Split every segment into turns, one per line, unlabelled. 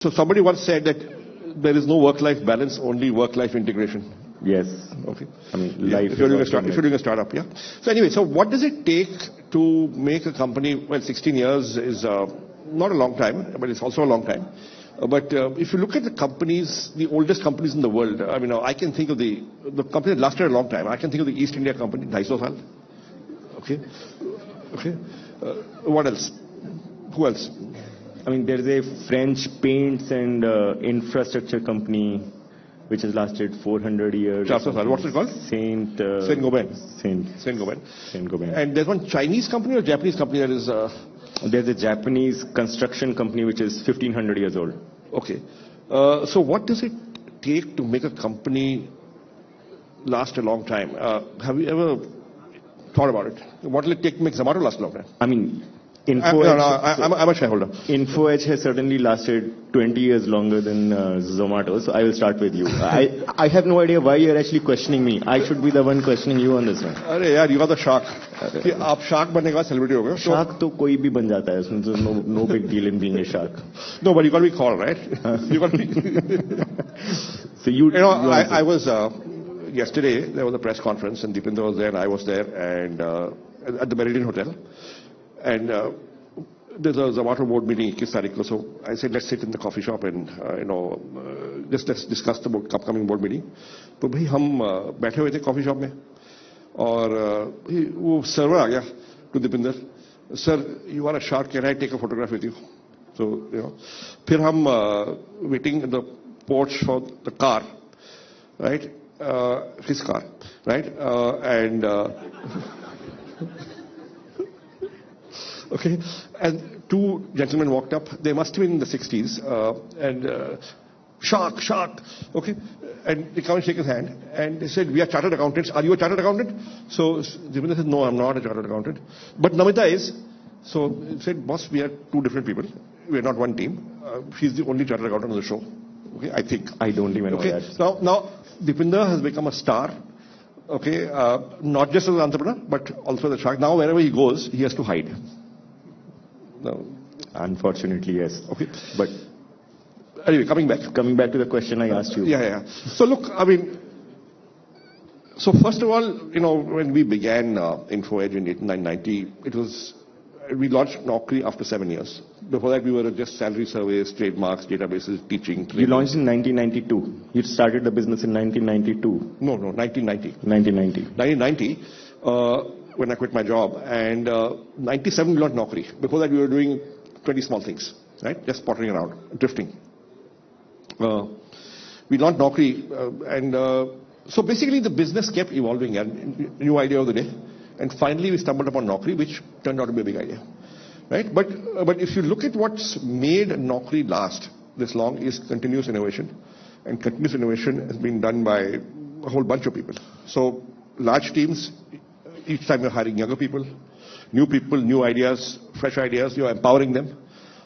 So somebody once said that there is no work-life balance, only work-life integration.
Yes.
Okay.
I mean, life.
If you're doing a startup, yeah. So anyway, so what does it take to make a company? Well, 16 years is not a long time, but it's also a long time. But if you look at the companies, the oldest companies in the world, I mean, I can think of the company that lasted a long time. I can think of the East India Company, 250 saal. Okay. Okay. What else? Who else?
I mean, there is a French paints and infrastructure company which has lasted 400 years.
400 saal. What's it called?
Saint-Gobain.
Saint-Gobain. And there's one Chinese company or Japanese company that is...
There's a Japanese construction company which is 1500 years old.
Okay. So what does it take to make a company last a long time? Have you ever thought about it? What will it take to make Zomato last a long time?
I mean,
I'm a shareholder.
Info Edge has certainly lasted 20 years longer than Zomato, so I will start with you. I have no idea why you're actually questioning me. I should be the one questioning you on this one.
Arey yaar, you are the shark. आप shark बनने का celebrity हो गए.
Shark तो कोई भी बन जाता है. There's no big deal in being a shark.
No, but you got to be called, right? You got to be.
So you know,
I was yesterday. There was a press conference, and Deepinder was there, and I was there, and at the Meridian Hotel. And there's a Zomato board meeting, 21 तारीख को. So I said, let's sit in the coffee shop and just let's discuss the upcoming board meeting. तो भाई हम बैठे हुए थे coffee shop में, और वो server आ गया to Deepinder. Sir, you are a shark. Can I take a photograph with you? So फिर हम waiting in the porch for the car, right? His car, right? And okay, and two gentlemen walked up. They must have been in the 60s, and shark, okay. And they come and shake his hand, and they said, "We are chartered accountants. Are you a chartered accountant?" So Deepinder said, "No, I'm not a chartered accountant." But Namita is. So he said, "Boss, we are two different people. We are not one team. She's the only chartered accountant on the show." Okay, I think.
I don't even know that.
Now Deepinder has become a star. Okay, not just as an entrepreneur, but also as a shark. Now wherever he goes, he has to hide. No.
Unfortunately, yes.
Okay.
But
anyway, coming back
to the question I asked you.
Yeah. So look, I mean, so first of all, when we began Info Edge in 1990, we launched Naukri after 7 years. Before that, we were just salary surveys, trademarks, databases, teaching.
You launched in 1992. You started the business in 1992.
No, 1990.
1990.
When I quit my job, and 97 we launched Naukri. Before that we were doing 20 small things, right? Just pottering around, drifting. We launched Naukri, and so basically the business kept evolving, and new idea of the day, and finally we stumbled upon Naukri, which turned out to be a big idea, right? But if you look at what's made Naukri last this long is continuous innovation, and continuous innovation has been done by a whole bunch of people. So large teams. Each time you're hiring younger people, new ideas, fresh ideas, you're empowering them,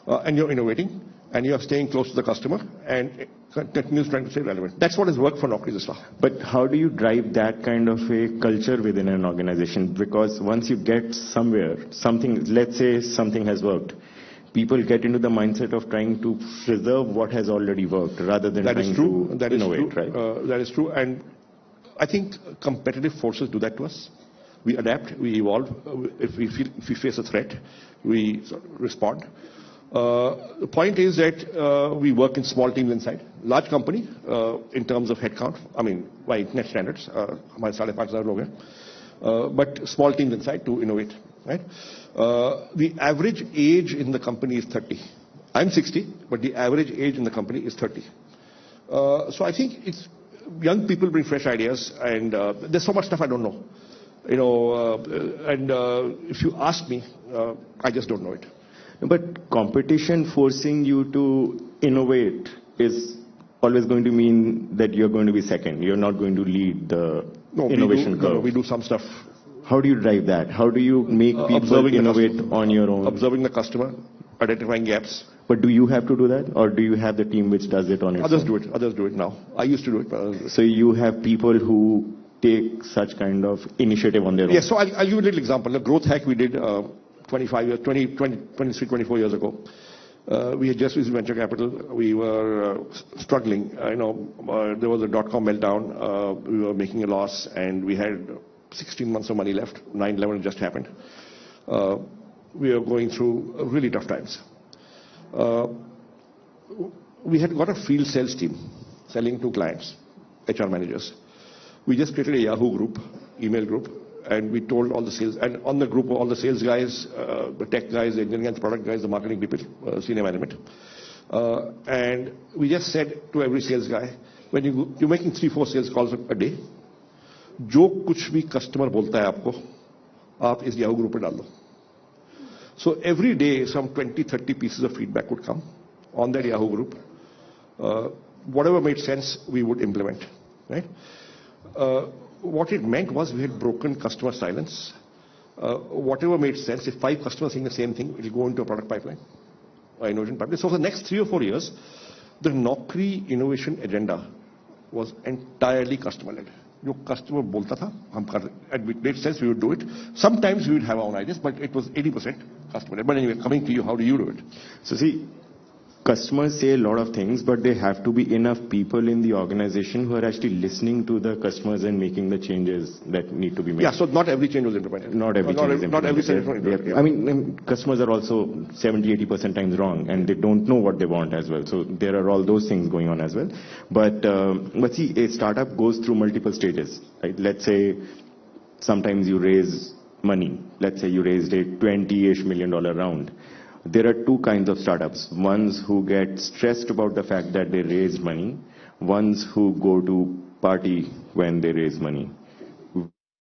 and you're innovating, and you're staying close to the customer, and continues trying to stay relevant. That's what has worked for Naukri this far.
But how do you drive that kind of a culture within an organization? Because once you get somewhere, let's say something has worked, people get into the mindset of trying to preserve what has already worked rather than trying to innovate, right?
That is true, and I think competitive forces do that to us. We adapt, we evolve. If we face a threat, we respond. The point is that we work in small teams inside. Large company, in terms of headcount, I mean, by internet standards, हमारे 5,500 लोग हैं. But small teams inside to innovate, right? The average age in the company is 30. I'm 60, but the average age in the company is 30. So I think it's young people bring fresh ideas, and there's so much stuff I don't know. And if you ask me, I just don't know it.
But competition forcing you to innovate is always going to mean that you're going to be second. You're not going to lead the innovation curve.
No, we do some stuff.
How do you drive that? How do you make people innovate on your own?
Observing the customer, identifying gaps.
But do you have to do that? Or do you have the team which does it on its own?
Others do it now. I used to do it.
So you have people who take such kind of initiative on their own?
Yes, so I'll give you a little example. The growth hack we did 24 years ago. We had just received venture capital. We were struggling. There was a dot-com meltdown. We were making a loss, and we had 16 months of money left. 9/11 just happened. We were going through really tough times. We had got a field sales team selling to clients, HR managers. We just created a Yahoo group, email group, and we told all the sales, and on the group, all the sales guys, the tech guys, the engineering guys, the product guys, the marketing people, senior management. And we just said to every sales guy, when you're making 3-4 sales calls a day, जो कुछ भी customer बोलता है आपको, आप इस Yahoo group पे डाल दो. So every day, some 20-30 pieces of feedback would come on that Yahoo group. Whatever made sense, we would implement. Right? What it meant was we had broken customer silence. Whatever made sense, if 5 customers saying the same thing, it will go into a product pipeline, or innovation pipeline. So for the next 3 or 4 years, the Naukri innovation agenda was entirely customer-led. जो customer बोलता था, हम कर, and it made sense, we would do it. Sometimes we would have our own ideas, but it was 80% customer-led. But anyway, coming to you, how do you do it?
So see, customers say a lot of things, but there have to be enough people in the organization who are actually listening to the customers and making the changes that need to be made.
Yeah, so not every change was implemented.
Not every change is implemented.
Not every change was implemented.
I mean, customers are also 70-80% times wrong, and they don't know what they want as well. So there are all those things going on as well. But see, a startup goes through multiple stages. Right? Let's say sometimes you raise money. Let's say you raised a $20-ish million round. There are 2 kinds of startups. Ones who get stressed about the fact that they raised money. Ones who go to party when they raise money.